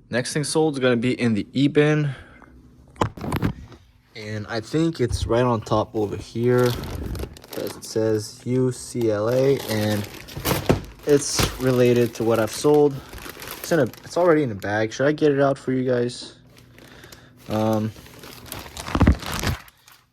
Next thing sold is going to be in the eBay. And I think it's right on top over here because it says UCLA and it's related to what I've sold. It's already in a bag. Should I get it out for you guys?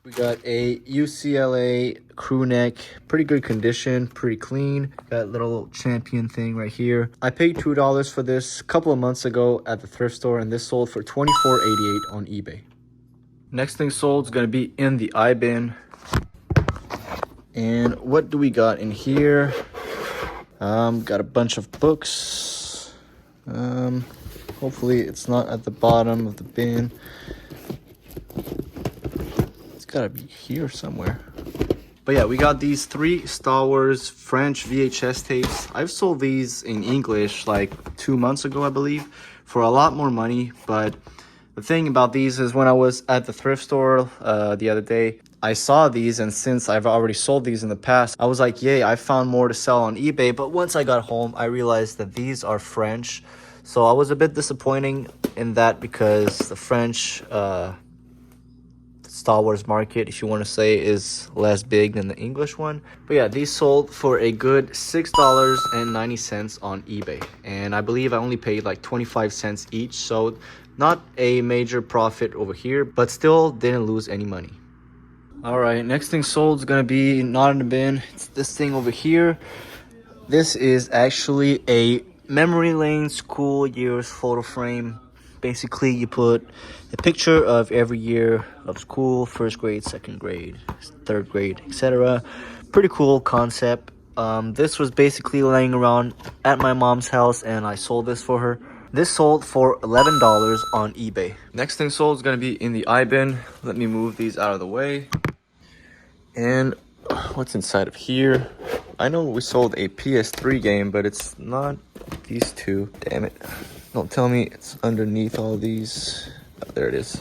We got a UCLA crew neck, pretty good condition, pretty clean. Got a little champion thing right here. I paid $2 for this a couple of months ago at the thrift store, and this sold for $24.88 on eBay. Next thing sold is gonna be in the iBin. And what do we got in here? Got a bunch of books. Hopefully it's not at the bottom of the bin. It's gotta be here somewhere. But yeah, we got these 3 Star Wars French VHS tapes. I've sold these in English like 2 months ago, I believe, for a lot more money. But the thing about these is when I was at the thrift store the other day, I saw these, and since I've already sold these in the past, I was like, yay, I found more to sell on eBay. But once I got home, I realized that these are French. So I was a bit disappointing in that because the French Star Wars market, if you want to say, is less big than the English one. But yeah, these sold for a good $6.90 on eBay. And I believe I only paid like 25 cents each. So not a major profit over here, but still didn't lose any money. All right, next thing sold is gonna be not in the bin. It's this thing over here. This is actually a memory lane school years photo frame. Basically, you put a picture of every year of school, first grade, second grade, third grade, etc. Pretty cool concept. This was basically laying around at my mom's house, and I sold this for her. This sold for $11 on eBay. Next thing sold is gonna be in the iBin. Let me move these out of the way. And what's inside of here? I know we sold a PS3 game, but it's not these two. Damn it. Don't tell me it's underneath all these. Oh, there it is.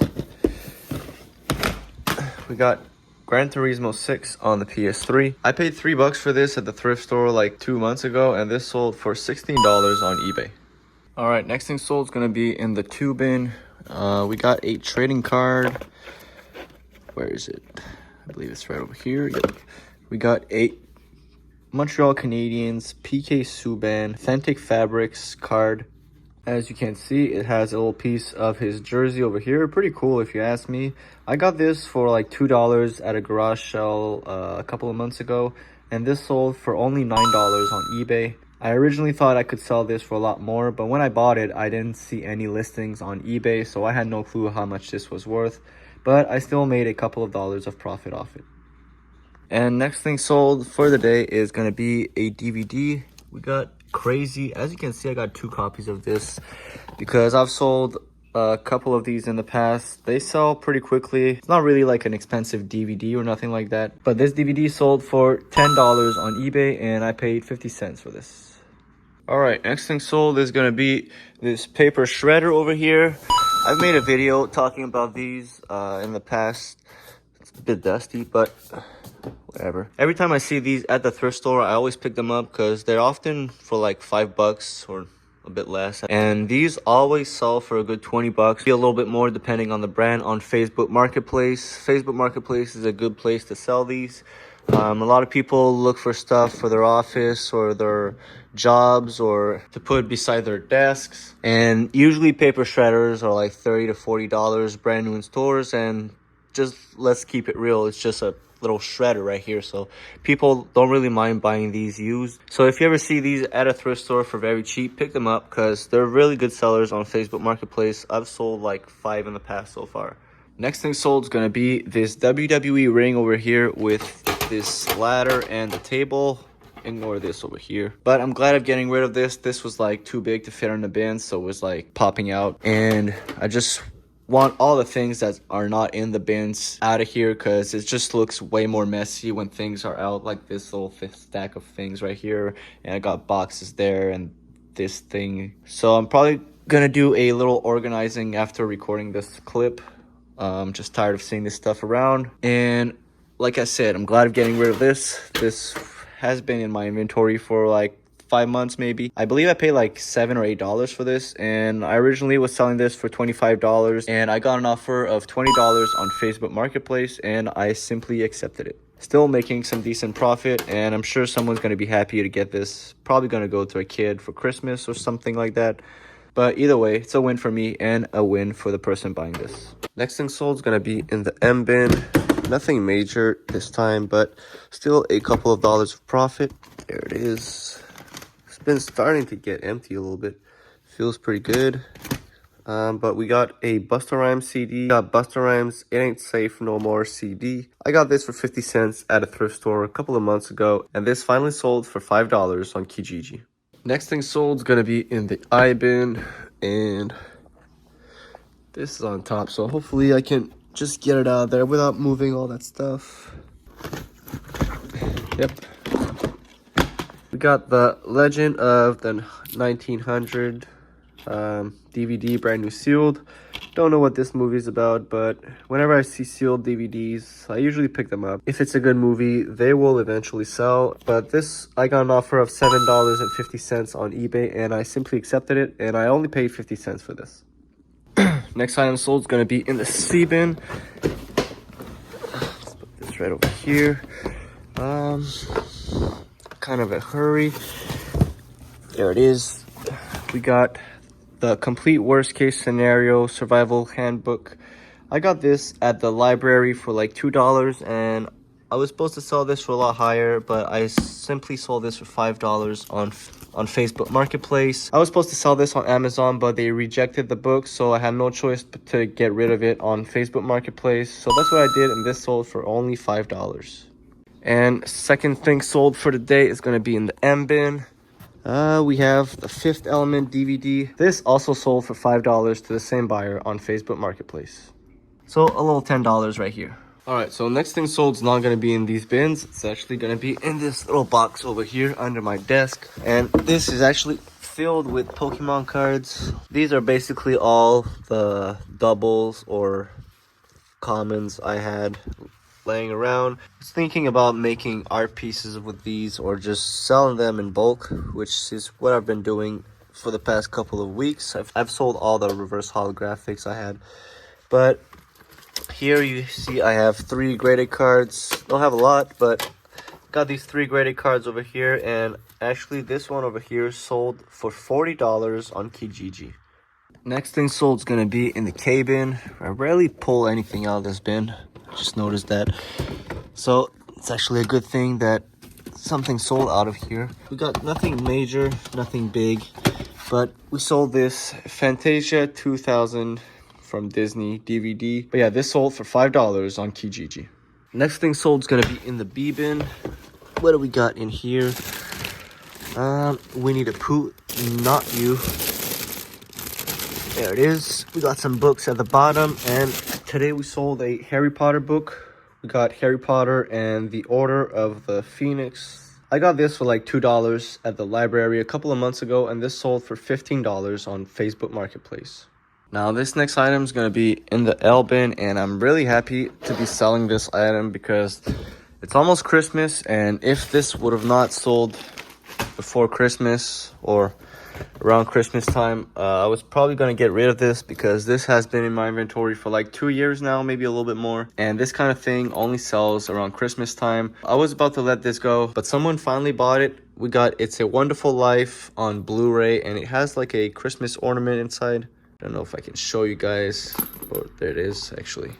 We got Gran Turismo 6 on the PS3. I paid $3 for this at the thrift store like 2 months ago, and this sold for $16 on eBay. All right, next thing sold is gonna be in the 2 bin. We got a trading card. Where is it? I believe it's right over here. Yep. We got a Montreal Canadiens PK Subban Authentic Fabrics card. As you can see, it has a little piece of his jersey over here. Pretty cool if you ask me. I got this for like $2 at a garage sale a couple of months ago, and this sold for only $9 on eBay. I originally thought I could sell this for a lot more, but when I bought it, I didn't see any listings on eBay, so I had no clue how much this was worth. But I still made a couple of dollars of profit off it. And next thing sold for the day is going to be a DVD. We got crazy. As you can see, I got 2 copies of this because I've sold a couple of these in the past. They sell pretty quickly. It's not really like an expensive DVD or nothing like that. But this DVD sold for $10 on eBay, and I paid 50 cents for this. All right, next thing sold is going to be this paper shredder over here. I've made a video talking about these in the past. It's a bit dusty, but whatever. Every time I see these at the thrift store, I always pick them up because they're often for like $5 or a bit less. And these always sell for a good $20. Be a little bit more depending on the brand on Facebook Marketplace. Facebook Marketplace is a good place to sell these. A lot of people look for stuff for their office or their jobs or to put beside their desks, and usually paper shredders are like $30 to $40 brand new in stores. And just let's keep it real, it's just a little shredder right here, so people don't really mind buying these used. So if you ever see these at a thrift store for very cheap, pick them up because they're really good sellers on Facebook Marketplace. I've sold like 5 in the past so far. Next thing sold is going to be this WWE ring over here with this ladder and the table. Ignore this over here. But I'm glad I'm getting rid of this. This was like too big to fit in the bin, so it was like popping out. And I just want all the things that are not in the bins out of here because it just looks way more messy when things are out, like this little stack of things right here. And I got boxes there and this thing. So I'm probably going to do a little organizing after recording this clip. I'm just tired of seeing this stuff around. And like I said, I'm glad I'm getting rid of this. This has been in my inventory for like 5 months maybe. I believe I paid like $7 or $8 for this, and I originally was selling this for $25, and I got an offer of $20 on Facebook Marketplace, and I simply accepted it. Still making some decent profit, and I'm sure someone's going to be happy to get this. Probably going to go to a kid for Christmas or something like that. But either way, it's a win for me and a win for the person buying this. Next thing sold is going to be in the M bin. Nothing major this time, but still a couple of dollars of profit. There it is. It's been starting to get empty a little bit. Feels pretty good. But we got a Busta Rhymes CD. Got Busta Rhymes It Ain't Safe No More CD. I got this for 50 cents at a thrift store a couple of months ago, and this finally sold for $5 on Kijiji. Next thing sold is going to be in the I bin, and this is on top, so hopefully I can just get it out of there without moving all that stuff. Yep. We got the Legend of the 1900 DVD, brand new sealed. Don't know what this movie is about, but whenever I see sealed DVDs, I usually pick them up. If it's a good movie, they will eventually sell. But this, I got an offer of $7.50 on eBay, and I simply accepted it, and I only paid 50 cents for this. Next item sold is going to be in the C bin. Let's put this right over here. Kind of a hurry. There it is. We got the complete worst case scenario survival handbook. I got this at the library for like $2, and I was supposed to sell this for a lot higher, but I simply sold this for $5 on Facebook Marketplace. I was supposed to sell this on Amazon, but they rejected the book, so I had no choice but to get rid of it on Facebook Marketplace. So that's what I did, and this sold for only $5. And second thing sold for the day is going to be in the M bin. We have the Fifth Element DVD. This also sold for $5 to the same buyer on Facebook Marketplace. So a little $10 right here. Alright, so next thing sold is not going to be in these bins. It's actually going to be in this little box over here under my desk. And this is actually filled with Pokemon cards. These are basically all the doubles or commons I had laying around. I was thinking about making art pieces with these or just selling them in bulk, which is what I've been doing for the past couple of weeks. I've sold all the reverse holographics I had, but here you see I have 3 graded cards. Don't have a lot, but got these 3 graded cards over here, and actually this one over here sold for $40 on Kijiji. Next thing sold is going to be in the K bin. I rarely pull anything out of this bin. Just noticed that. So it's actually a good thing that something sold out of here. We got nothing major, nothing big, but we sold this Fantasia 2000 from Disney DVD. But yeah, this sold for $5 on Kijiji. Next thing sold is going to be in the B bin. What do we got in here? Winnie the Pooh, Not You. There it is. We got some books at the bottom, and today we sold a Harry Potter book. We got Harry Potter and the Order of the Phoenix. I got this for like $2 at the library a couple of months ago, and this sold for $15 on Facebook Marketplace. Now this next item is going to be in the L bin, and I'm really happy to be selling this item because it's almost Christmas, and if this would have not sold before Christmas or around Christmas time, I was probably going to get rid of this because this has been in my inventory for like 2 years now, maybe a little bit more, and this kind of thing only sells around Christmas time. I was about to let this go, but someone finally bought it. We got It's a Wonderful Life on Blu-ray, and it has like a Christmas ornament inside. I don't know if I can show you guys. Oh, there it is actually.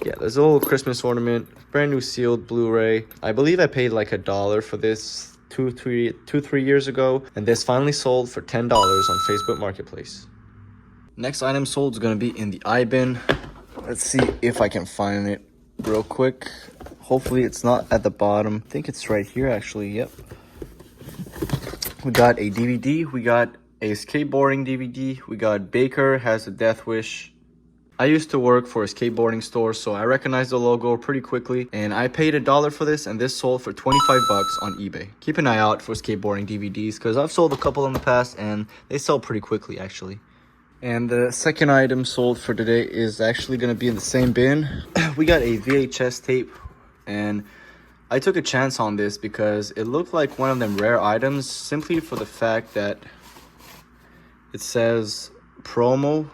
Yeah, there's a little Christmas ornament, brand new sealed Blu-ray. I believe I paid like $1 for this 2-3 years ago, and this finally sold for $10 on Facebook Marketplace. Next item sold is going to be in the I bin. Let's see if I can find it real quick. Hopefully it's not at the bottom. I think it's right here actually. Yep. We got a DVD. We got a skateboarding DVD. We got Baker Has a Death Wish. I used to work for a skateboarding store, so I recognized the logo pretty quickly, and I paid $1 for this, and this sold for 25 bucks on eBay. Keep an eye out for skateboarding DVDs because I've sold a couple in the past and they sell pretty quickly actually. And the second item sold for today is actually going to be in the same bin. We got a VHS tape, and I took a chance on this because it looked like one of them rare items, simply for the fact that it says promo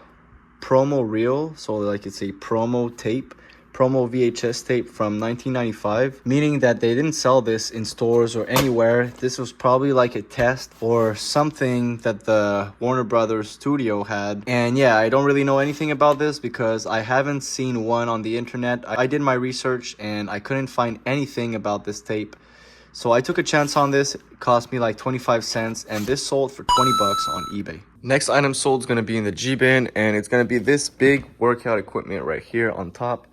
reel, so like it's a promo tape, promo VHS tape from 1995, meaning that they didn't sell this in stores or anywhere. This was probably like a test or something that the Warner Brothers studio had. And yeah, I don't really know anything about this because I haven't seen one on the internet. I did my research and I couldn't find anything about this tape. So I took a chance on this. It cost me like 25 cents and this sold for 20 bucks on eBay. Next item sold is going to be in the G bin, and it's going to be this big workout equipment right here on top.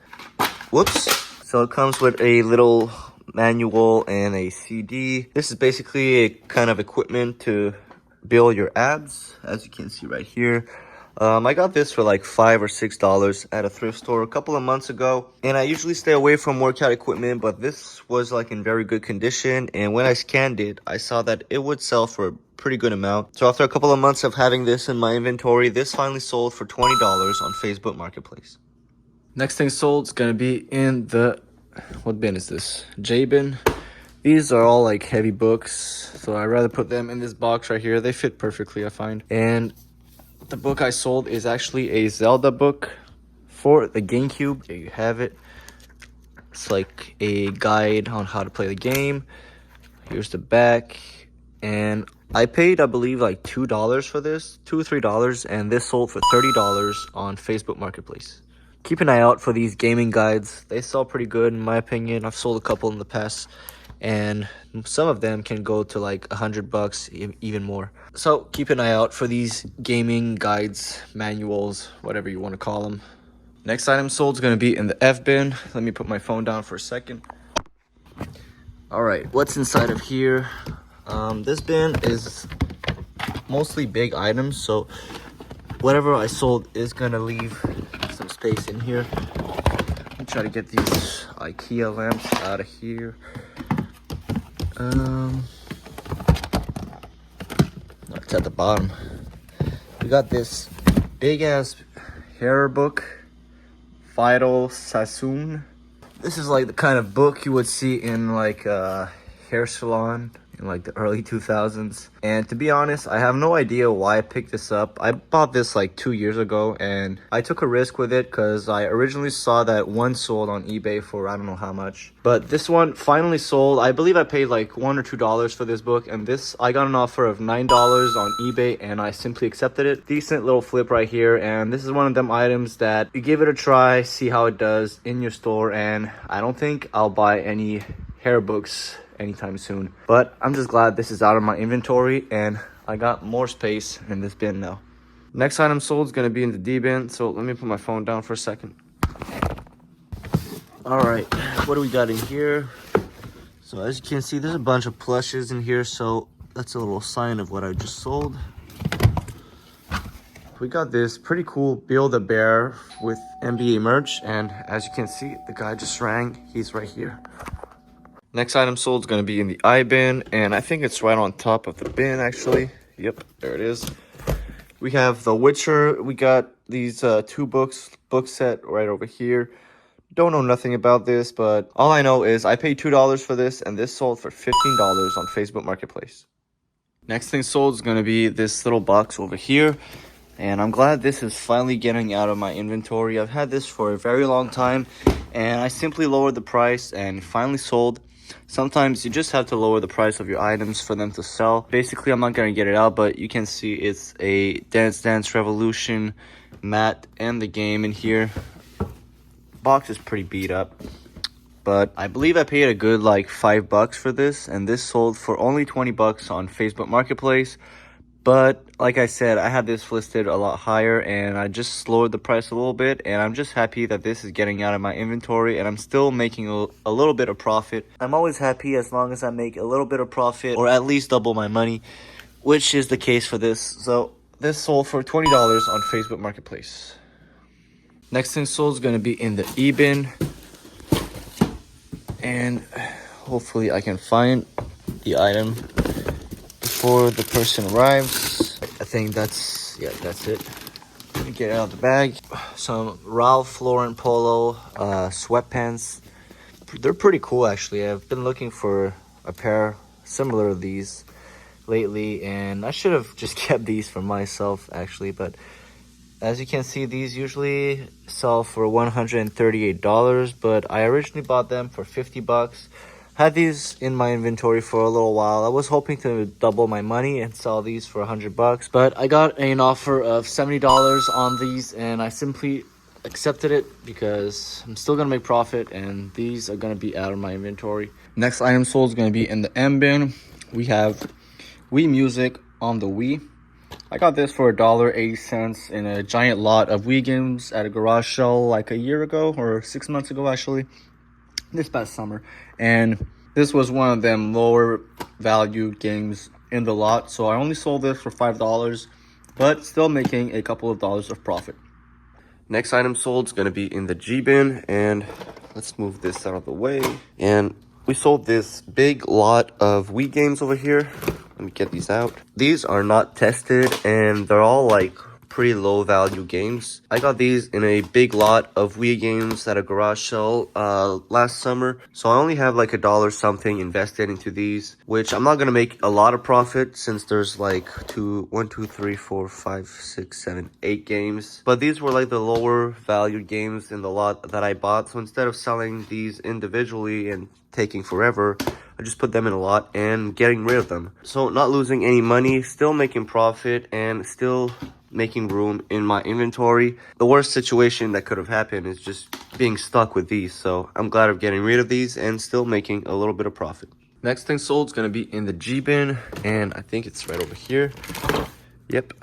Whoops. So it comes with a little manual and a CD. This is basically a kind of equipment to build your abs, as you can see right here. I got this for like $5 or $6 at a thrift store a couple of months ago. And I usually stay away from workout equipment, but this was like in very good condition. And when I scanned it, I saw that it would sell for a pretty good amount. So after a couple of months of having this in my inventory, this finally sold for $20 on Facebook Marketplace. Next thing sold is going to be in the, what bin is this? J bin. These are all like heavy books, so I'd rather put them in this box right here. They fit perfectly, I find. And the book I sold is actually a Zelda book for the GameCube. There you have it. It's like a guide on how to play the game. Here's the back. And I paid, I believe, like $2 for this. $2 or $3. And this sold for $30 on Facebook Marketplace. Keep an eye out for these gaming guides. They sell pretty good in my opinion. I've sold a couple in the past. And some of them can go to like $100, even more. So keep an eye out for these gaming guides, manuals, whatever you want to call them. Next item sold is going to be in the F bin. Let me put my phone down for a second. All right, what's inside of here? This bin is mostly big items, so whatever I sold is going to leave some space in here. Let me try to get these IKEA lamps out of here. It's at the bottom. We got this big ass hair book, Vital Sassoon. This is like the kind of book you would see in like a hair salon in like the early 2000s. And to be honest, I have no idea why I picked this up. I bought this like 2 years ago and I took a risk with it because I originally saw that one sold on eBay for I don't know how much. But this one finally sold. I believe I paid like $1 or $2 for this book, and this I got an offer of $9 on eBay and I simply accepted it. Decent little flip right here, and this is one of them items that you give it a try, see how it does in your store, and I don't think I'll buy any hair books anytime soon. But I'm just glad this is out of my inventory and I got more space in this bin now. Next item sold is going to be in the D bin, so let me put my phone down for a second. All right, what do we got in here? So as you can see, there's a bunch of plushes in here, so that's a little sign of what I just sold. We got this pretty cool Build-A-Bear with NBA merch, and as you can see, the guy just rang. He's right here. Next item sold is going to be in the I bin, and I think it's right on top of the bin actually. Yep, there it is. We have The Witcher. We got these two book set right over here. Don't know nothing about this, but all I know is I paid $2 for this, and this sold for $15 on Facebook Marketplace. Next thing sold is going to be this little box over here, and I'm glad this is finally getting out of my inventory. I've had this for a very long time, and I simply lowered the price and finally sold. Sometimes you just have to lower the price of your items for them to sell. Basically, I'm not going to get it out, but you can see it's a Dance Dance Revolution mat and the game in here. Box is pretty beat up, but I believe I paid a good like $5 for this, and this sold for only 20 bucks on Facebook Marketplace. But like I said, I had this listed a lot higher, and I just lowered the price a little bit, and I'm just happy that this is getting out of my inventory and I'm still making a little bit of profit. I'm always happy as long as I make a little bit of profit or at least double my money, which is the case for this. So this sold for $20 on Facebook Marketplace. Next thing sold is going to be in the E-bin, and hopefully I can find the item before the person arrives. I think that's it. Let me get it out of the bag. Some Ralph Lauren polo sweatpants. they're pretty cool actually. I've been looking for a pair similar to these lately, and I should have just kept these for myself actually, but as you can see, these usually sell for $138, but I originally bought them for 50 bucks. Had these in my inventory for a little while. I was hoping to double my money and sell these for 100 bucks, but I got an offer of $70 on these, and I simply accepted it because I'm still gonna make profit, and these are gonna be out of my inventory. Next item sold is gonna be in the M bin. We have Wii Music on the Wii. I got this for $1.80 in a giant lot of Wii Games at a garage sale like a year ago, or 6 months ago actually, this past summer. And this was one of them lower value games in the lot, so I only sold this for $5, but still making a couple of dollars of profit. Next item sold is going to be in the G bin, and let's move this out of the way. And we sold this big lot of Wii Games over here. Let me get these out. These are not tested, and they're all like pretty low value games. I got these in a big lot of Wii Games at a garage sale last summer, so I only have like $1 something invested into these, which I'm not gonna make a lot of profit since there's like 1, 2, 3, 4, 5, 6, 7, 8 games. But these were like the lower value games in the lot that I bought, so instead of selling these individually and taking forever, I just put them in a lot and getting rid of them. So not losing any money, still making profit, and still making room in my inventory. The worst situation that could have happened is just being stuck with these. So I'm glad of getting rid of these and still making a little bit of profit. Next thing sold is going to be in the G bin, and I think it's right over here. Yep.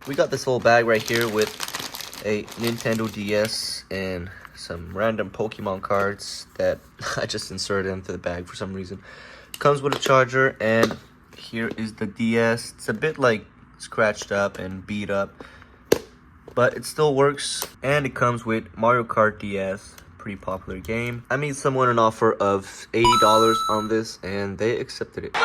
We got this little bag right here with a Nintendo DS and some random Pokemon cards that I just inserted into the bag for some reason. Comes with a charger, and here is the DS. It's a bit like scratched up and beat up, but it still works. And it comes with Mario Kart DS, pretty popular game. I made someone an offer of $80 on this, and they accepted it.